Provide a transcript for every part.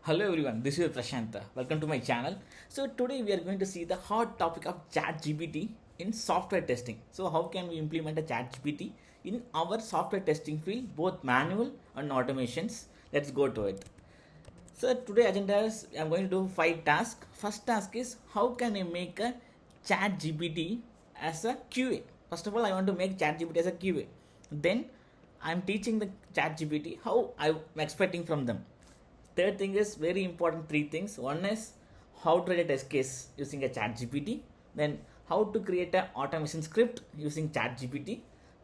Hello everyone, this is Prashanta. Welcome to my channel. So today we are going to see the hot topic of ChatGPT in software testing. So how can we implement a ChatGPT in our software testing field, both manual and automations? Let's go to it. So today agenda is I'm going to do 5 tasks. First task is how can I make a ChatGPT as a QA. First of all, I want to make ChatGPT as a QA. Then I'm teaching the ChatGPT how I'm expecting from them. Third thing is very important, three things. One is how to write a test case using a ChatGPT. Then how to create an automation script using ChatGPT.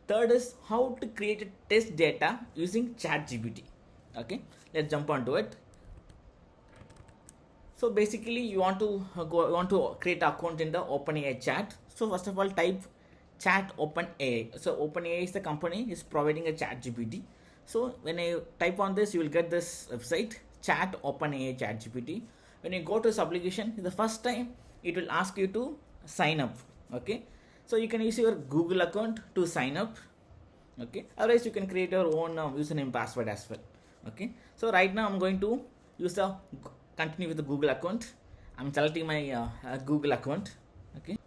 Third is how to create a test data using ChatGPT. Okay, let's jump onto it. So basically, you want to create an account in the OpenAI chat. So first of all, type chat OpenAI. So OpenAI is the company is providing a ChatGPT. So when I type on this, you will get this website chat OpenAI ChatGPT. When you go to this application, the first time it will ask you to sign up. Okay, so you can use your Google account to sign up. Okay, otherwise you can create your own username password as well. Okay, so right now I'm going to use the continue with the Google account. I'm selecting my Google account. Okay,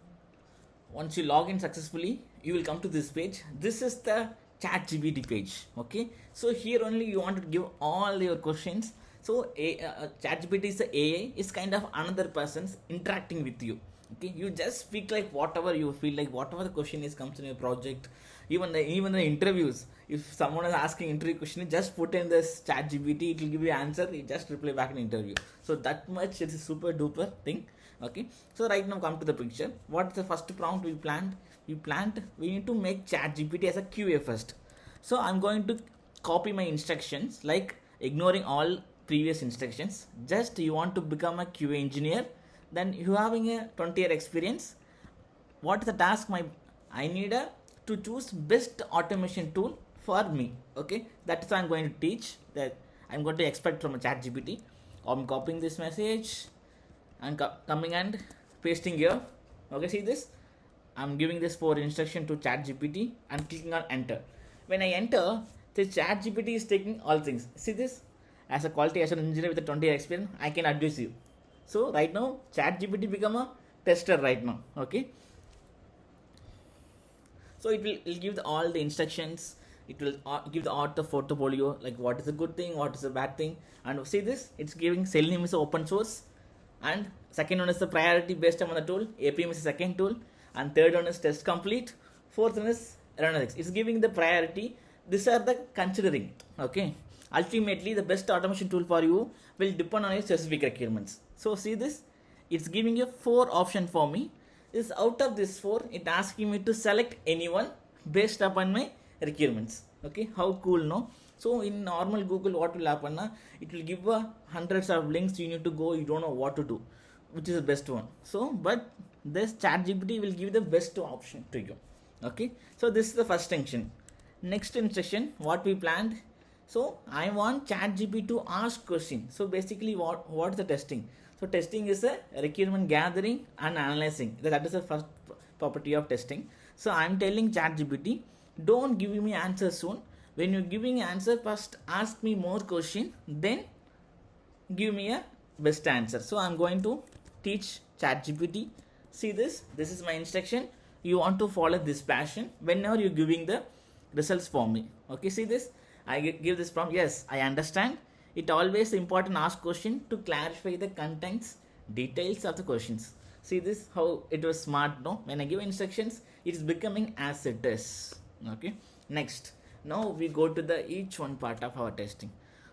once you log in successfully, you will come to this page. This is the ChatGPT page. Okay, so here only you want to give all your questions. So ChatGPT is the AI, is kind of another person's interacting with you. Okay, you just speak like whatever you feel like, whatever the question is comes in your project. Even the interviews, if someone is asking interview question, just put in this ChatGPT, it will give you answer. You just reply back in interview. So that much it's a super duper thing. Okay, so right now come to the picture. What's the first prompt we planned? We need to make ChatGPT as a QA first. So I'm going to copy my instructions, like ignoring all previous instructions. Just you want to become a QA engineer, then you having a 20-year experience. What is the task? I need to choose best automation tool for me. Okay, that's what I'm going to teach. That I'm going to expect from a ChatGPT. I'm copying this message and coming and pasting here. Okay, see this? I'm giving this for instruction to ChatGPT and clicking on enter. When I enter, the ChatGPT is taking all things. See this? As a quality assurance engineer with a 20-year experience, I can advise you. So right now, ChatGPT become a tester right now. Okay. So it'll give all the instructions. It will give the auto portfolio, like what is a good thing, what is a bad thing. And see this? It's giving Selenium is open source. And second one is the priority based on the tool. APM is the second tool. And third one is test complete. Fourth one is analytics. It's giving the priority. These are the considering. Okay. Ultimately, the best automation tool for you will depend on your specific requirements. So see this? It's giving you 4 options for me. Is out of this 4, it asking me to select anyone based upon my requirements. Okay, how cool, no? So in normal Google, what will happen? It will give hundreds of links. You need to go. You don't know what to do, which is the best one. So, but this ChatGPT will give the best option to you. Okay, so this is the first function. Next instruction, what we planned. So I want ChatGPT to ask question. So basically, what's the testing? So testing is a requirement gathering and analyzing. That is the first property of testing. So I'm telling ChatGPT, don't give me answer soon. When you're giving answer, first ask me more question, then give me a best answer. So I'm going to teach ChatGPT. See this? This is my instruction. You want to follow this passion whenever you're giving the results for me. Okay, see this? I give this prompt. Yes, I understand. It always important ask question to clarify the contents, details of the questions. See this? How it was smart, no? When I give instructions, it is becoming as it is. Okay. Next, now we go to the each one part of our testing.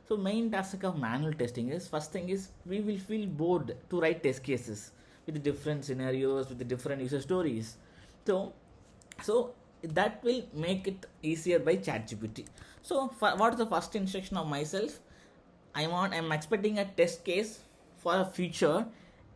So main task of manual testing is, first thing is, we will feel bored to write test cases with different scenarios, with the different user stories. So that will make it easier by ChatGPT. So what is the first instruction of myself? I'm expecting a test case for a future.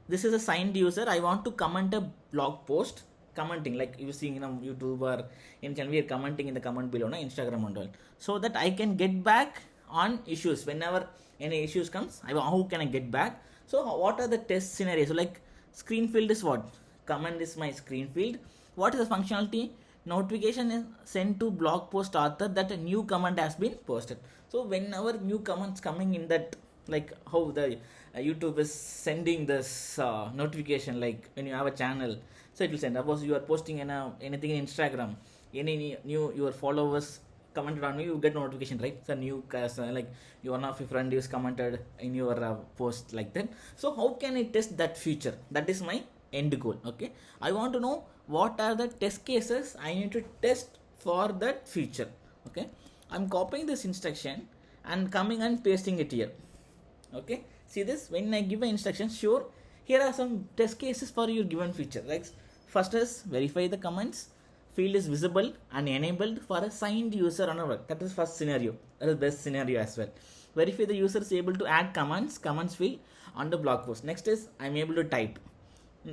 This is a signed user. I want to comment a blog post, commenting like you seeing in a YouTube or in channel, we are commenting in the comment below, na Instagram and all, so that I can get back on issues whenever any issues comes. How can I get back? So what are the test scenarios? So like screen field is what? Comment is my screen field. What is the functionality? Notification is sent to blog post author that a new comment has been posted. So whenever new comments coming in that like how the YouTube is sending this notification, like when you have a channel, so it will send. Suppose you are posting in anything in Instagram, any new your followers commented on you get notification, right? So new like one of your friend is commented in your post like that. So how can I test that feature? That is my end goal. Okay, I want to know what are the test cases I need to test for that feature. Okay, I'm copying this instruction and coming and pasting it here. Okay, see this, when I give an instruction, sure, here are some test cases for your given feature. Like first is verify the comments field is visible and enabled for a signed user on a work. That is first scenario. That is best scenario as well. Verify the user is able to add comments field on the blog post. Next is I'm able to type.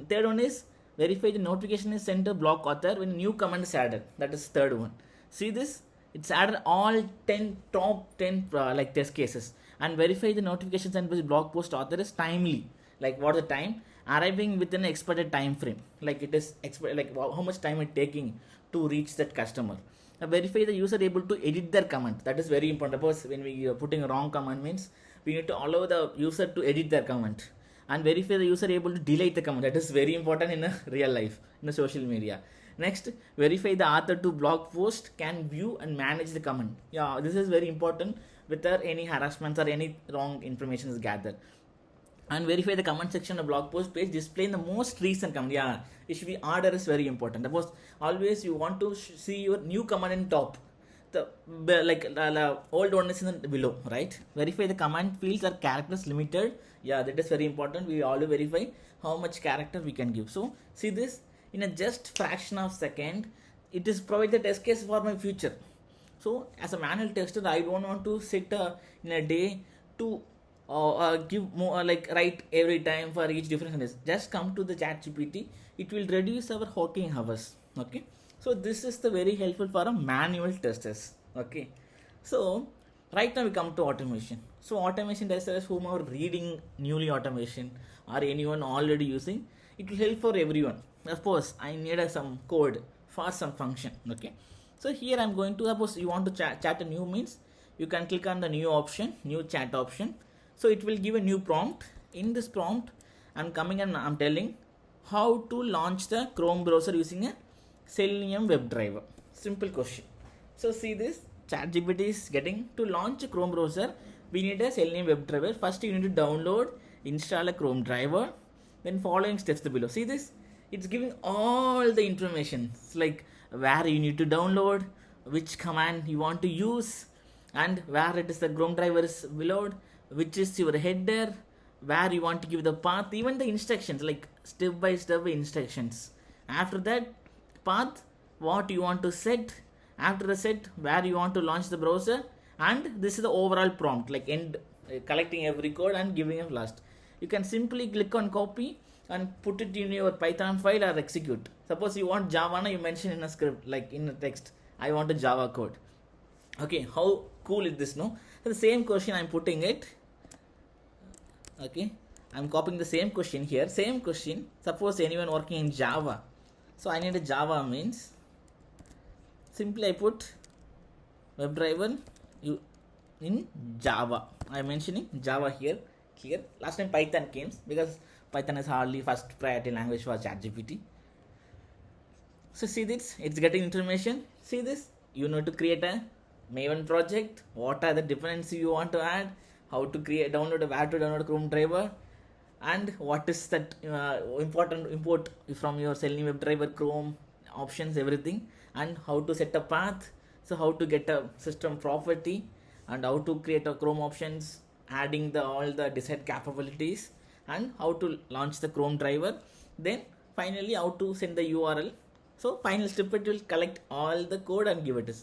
Third one is verify the notification is sent to blog author when new comment is added. That is third one. See this, it's added all 10 top 10 like test cases. And verify the notification sent by the blog post author is timely. Like what is the time? Arriving within an expected time frame. Like it is like how much time it taking to reach that customer. Verify the user able to edit their comment. That is very important. Suppose when we are putting a wrong comment means we need to allow the user to edit their comment. And verify the user able to delete the comment. That is very important in a real life, in a social media. Next, verify the author to blog post can view and manage the comment. Yeah, this is very important whether any harassments or any wrong information is gathered. And verify the comment section of blog post page display the most recent comment. Yeah, it should be order is very important. Suppose always you want to see your new comment in top, the old one is in the below, right? Verify the comment fields are characters limited. Yeah, that is very important. We always verify how much character we can give. So see this, in a just fraction of second it is provide the test case for my future. So as a manual tester, I don't want to sit in a day to give more write every time for each different sentence. Just come to the ChatGPT, it will reduce our working hours. Okay, so this is the very helpful for a manual testers. Okay, so right now we come to automation. So automation testers whom are reading newly automation or anyone already using, it will help for everyone. Of course I need some code for some function. Okay, so here I'm going to, suppose you want to chat a new means, you can click on the new option, new chat option. So it will give a new prompt. In this prompt I'm coming and I'm telling how to launch the Chrome browser using a Selenium WebDriver. Simple question. So see this, ChatGPT is getting to launch a Chrome browser. We need a Selenium WebDriver. First you need to download, install a Chrome driver, then following steps below. See this, it's giving all the information. It's like where you need to download, which command you want to use, and where it is the Chrome driver is below, which is your header, where you want to give the path, even the instructions, like step by step instructions. After that path, what you want to set, after the set, where you want to launch the browser, and this is the overall prompt, like end collecting every code and giving a last. You can simply click on copy and put it in your Python file or execute. Suppose you want Java, you mention in a script, like in a text, I want a Java code. Okay, how cool is this, no? So the same question I'm putting it. Okay, I'm copying the same question here, same question. Suppose anyone working in Java, so I need a Java means simply I put WebDriver in Java. I'm mentioning Java here. Last time Python came because Python is hardly first priority language for ChatGPT. So see this, it's getting information. See this, you need to create a Maven project. What are the dependencies you want to add? How to create, where to download Chrome driver, and what is that important import from your Selenium WebDriver, Chrome options, everything, and how to set a path. So how to get a system property, and how to create a Chrome options, adding all the desired capabilities, and how to launch the Chrome driver. Then finally how to send the URL. So final step, it will collect all the code and give it.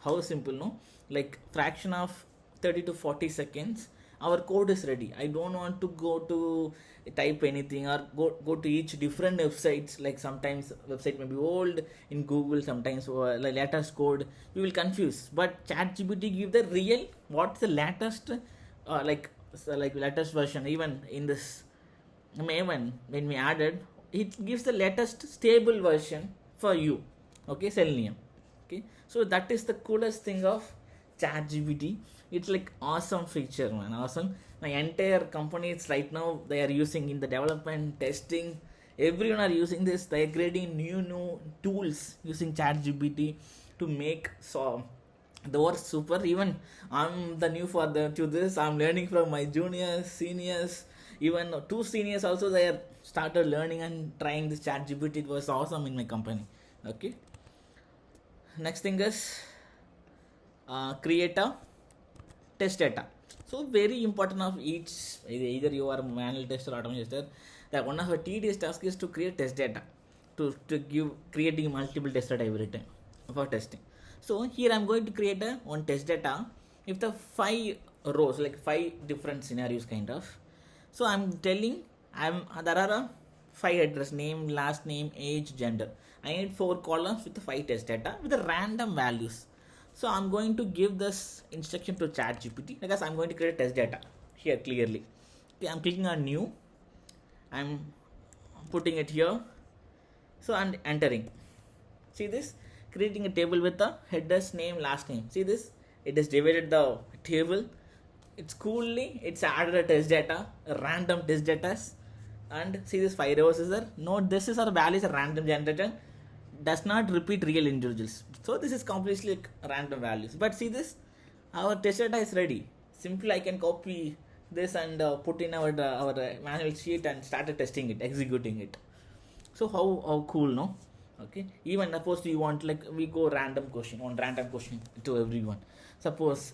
How simple, no? Like fraction of 30 to 40 seconds our code is ready. I don't want to go to type anything or go to each different websites. Like sometimes website may be old in Google, sometimes like latest code we will confuse, but ChatGPT give the real what's the latest latest version. Even in this Maven, when we added, it gives the latest stable version for you. Okay, Selenium. Okay, so that is the coolest thing of ChatGPT. It's like awesome feature, man, awesome. My entire companies right now, they are using in the development, testing, everyone are using this. They are creating new tools using ChatGPT to make so the work super. Even I'm the new for the to this. I'm learning from my juniors, seniors, even two seniors also. They are started learning and trying this ChatGPT. It was awesome in my company. Okay. Next thing is create a test data. So very important of each, either you are manual tester or automation tester, that one of our tedious task is to create test data, to give creating multiple test data every time for testing. So here I'm going to create a one test data with the 5 rows, like 5 different scenarios kind of. So I'm telling there are 5 address, name, last name, age, gender. I need 4 columns with the 5 test data with the random values. So I'm going to give this instruction to ChatGPT because I'm going to create test data here clearly. Okay, I'm clicking on new. I'm putting it here. So I'm entering. See this? Creating a table with the headers, name, last name. See this? It has divided the table. It's coolly. It's added a test data, a random test data. And see this 5 rows is there. No, this is our values, a random generator. Does not repeat real individuals. So this is completely like random values. But see this, our test data is ready. Simply I can copy this and put in our manual sheet and started testing it, executing it. So how cool, no? Okay. Even suppose you want, like, we go random question to everyone. Suppose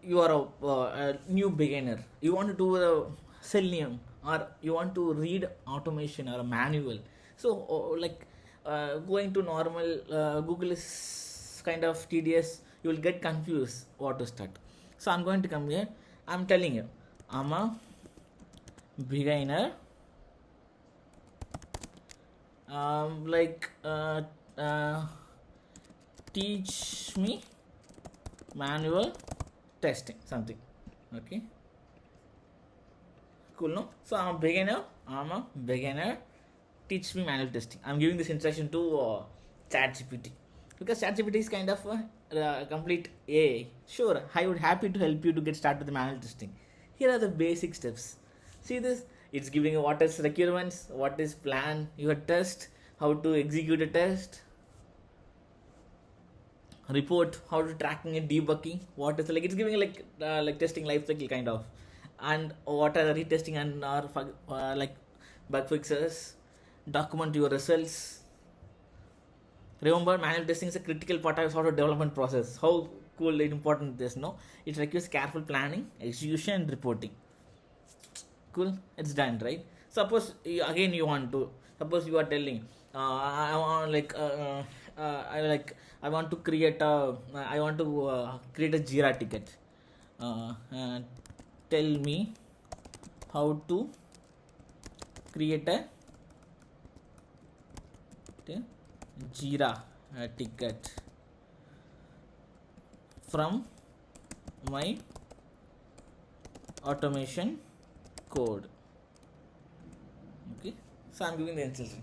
you are a new beginner. You want to do a Selenium, or you want to read automation or a manual. So like going to normal Google is kind of tedious. You will get confused what to start. So I'm going to come here. I'm telling you, I'm a beginner. Teach me manual testing something. Okay, cool, no? So I'm a beginner, teach me manual testing. I'm giving this instruction to ChatGPT because ChatGPT is kind of a complete AI. Sure, I would happy to help you to get started with the manual testing. Here are the basic steps. See this? It's giving you what is requirements, what is plan your test, how to execute a test, report, how to tracking and debugging, what is like, it's giving like testing life cycle kind of, and what are the retesting and like bug fixes, document your results. Remember, manual testing is a critical part of software development process. How cool and important this, no? It requires careful planning, execution, and reporting. Cool, it's done, right? Suppose again you want to, suppose you are telling I want to create a Jira ticket. Tell me how to create a Jira ticket from my automation code. Okay, so I'm giving the instruction.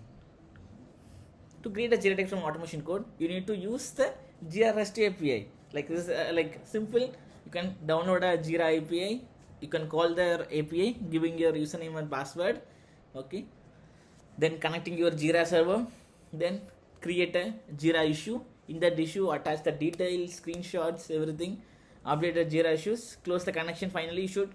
To create a Jira ticket from automation code, you need to use the Jira REST API. Like this, like simple. You can download a Jira API. You can call their API, giving your username and password. Okay. Then connecting your Jira server. Then create a Jira issue. In that issue, attach the details, screenshots, everything. Update the Jira issues. Close the connection. Finally, you should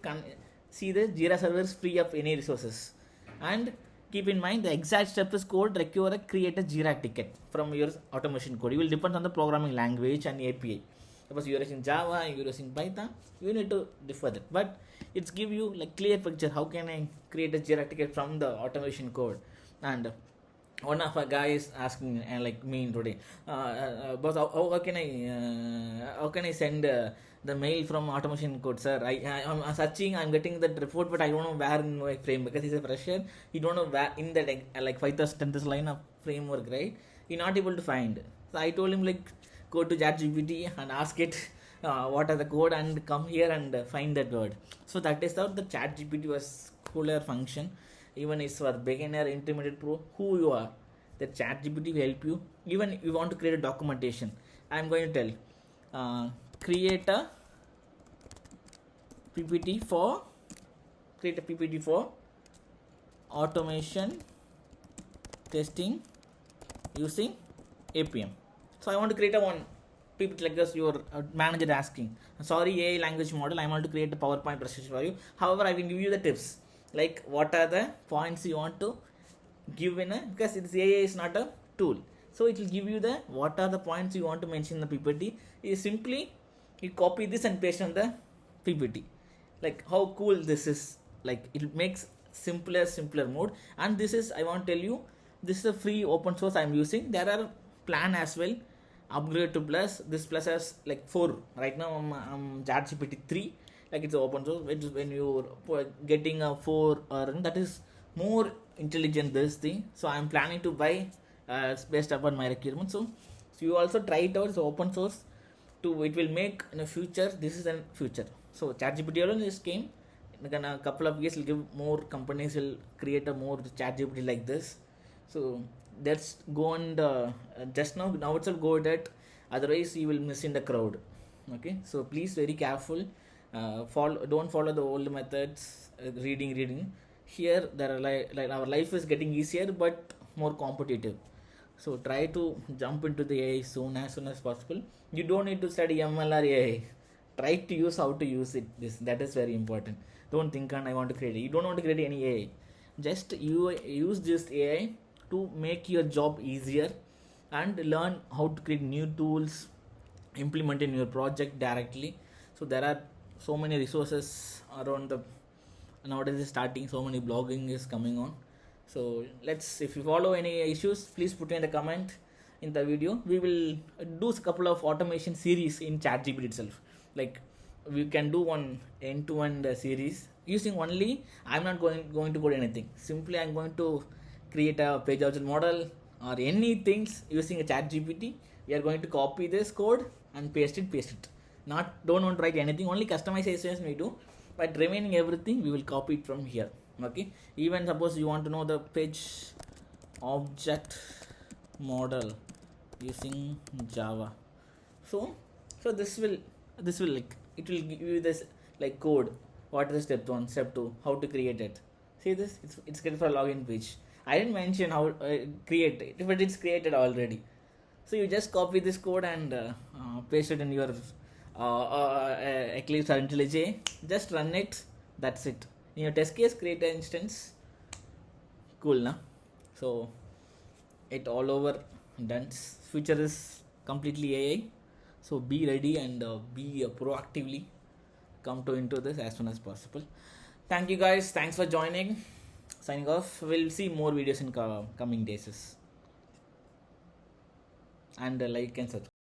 see the Jira servers free of any resources. And keep in mind, the exact step is code require create a Jira ticket from your automation code. It will depend on the programming language and API. Suppose you are using Java, you are using Python, you need to differ that. But it's give you like clear picture. How can I create a Jira ticket from the automation code? And one of our guys asking like me today, boss, how can I send the mail from automation code, sir? I'm searching, I'm getting that report, but I don't know where in my frame, because he's a fresher. He don't know where in that like 5,000 10,000 line of framework, right? He not able to find. So I told him, like, go to ChatGPT and ask it what are the code and come here and find that word. So that is how the ChatGPT was cooler function. Even if you are beginner, intermediate, pro, who you are, the ChatGPT will help you. Even if you want to create a documentation, I am going to tell create a PPT for create a PPT for automation testing using APM. So I want to create a one PPT like this. Your manager asking, sorry AI language model, I want to create a PowerPoint presentation for you. However, I will give you the tips, like what are the points you want to give in a, because it's AI is not a tool, so it will give you the what are the points you want to mention in the PPT. You simply you copy this and paste on the PPT. Like how cool this is, like it makes simpler mode. And this is, I want to tell you, this is a free open source I'm using. There are plan as well, upgrade to plus. This plus has like 4 right now. I'm ChatGPT 3, like it's open source, which is when you're getting a 4 or that is more intelligent this thing. So I'm planning to buy based upon my requirement. So you also try it out. It's open source to, it will make in the future, this is a future. So ChatGPT alone just came in a couple of years, will give more companies will create a more ChatGPT like this. So let's go on the just now itself go with that, otherwise you will miss in the crowd. Okay, so please very careful, don't follow the old methods, reading. Here there are like our life is getting easier but more competitive. So try to jump into the AI as soon as possible. You don't need to study ML or AI. Try to use how to use it. That is very important. Don't think and I want to create it. You don't want to create any AI. Just you use this AI to make your job easier and learn how to create new tools, implement in your project directly. So there are so many resources around the nowadays is starting, so many blogging is coming on. So let's, if you follow any issues, please put in the comment in the video. We will do a couple of automation series in ChatGPT itself. Like we can do one end-to-end series using only, I'm not going to code anything. Simply I'm going to create a page object model or anything using a ChatGPT. We are going to copy this code and paste it. Don't want to write anything, only customizations we do, but remaining everything we will copy it from here. Okay, even suppose you want to know the page object model using Java. So this will like, it will give you this like code, what is step 1, step 2, how to create it. See this, it's good for login page. I didn't mention how create it, but it's created already. So you just copy this code and paste it in your Eclipse or IntelliJ. Just run it. That's it. In your test case, create an instance. Cool, na? So it all over done. Future is completely AI. So be ready and be proactively come to into this as soon as possible. Thank you guys. Thanks for joining. Signing off. We'll see more videos in coming days. And like and subscribe.